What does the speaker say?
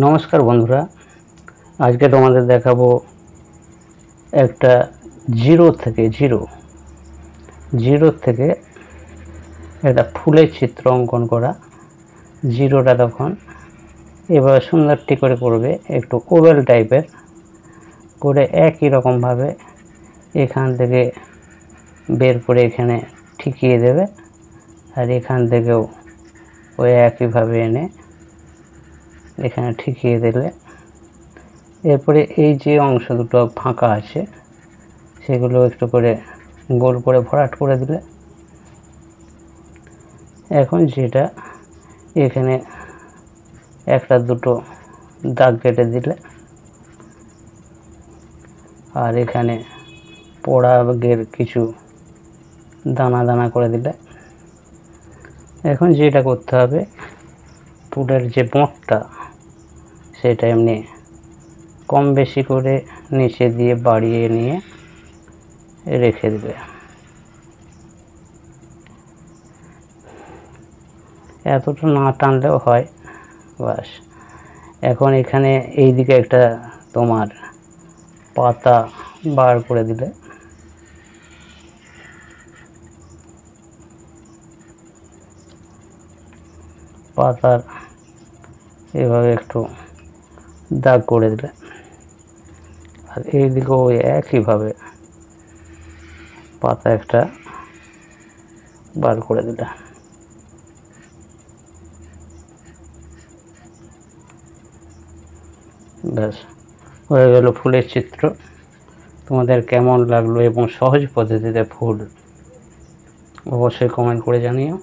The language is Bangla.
নমস্কার বন্ধুরা, আজকে তোমাদের দেখাবো একটা জিরো থেকে একটা ফুলের চিত্র অঙ্কন করা। জিরোটা তখন এবার সুন্দরটি করে করবে, একটু ওভেল টাইপের করে একই রকমভাবে এখান থেকে বের করে এখানে ঠিকিয়ে দেবে, আর এখান থেকেও ওই একইভাবে এনে এখানে ঠিকিয়ে দিলে এরপরে এই যে অংশ দুটো ফাঁকা আছে সেগুলো একটু করে গোল করে ভরাট করে দিলে, এখন যেটা এখানে একটা দুটো দাগ কেটে দিলে আর এখানে পোড়াগের কিছু দানা দানা করে দিলে, এখন যেটা করতে হবে ফুলের যে মোটটা সেটা এমনি কম বেশি করে নিচে দিয়ে বাড়িয়ে নিয়ে রেখে দেবে। এতটা না টানলেও হয়, বাস। এখন এখানে এই দিকে একটা তোমার পাতা বার করে দিলে, পাতার এভাবে একটু দাগ করে দিলে, আর এই দিকেও ওই একইভাবে পাতা একটা বার করে দিলে, ব্যাস হয়ে গেল ফুলের চিত্র। তোমাদের কেমন লাগলো এবং সহজ পদ্ধতিতে ফুল অবশ্যই কমেন্ট করে জানিও।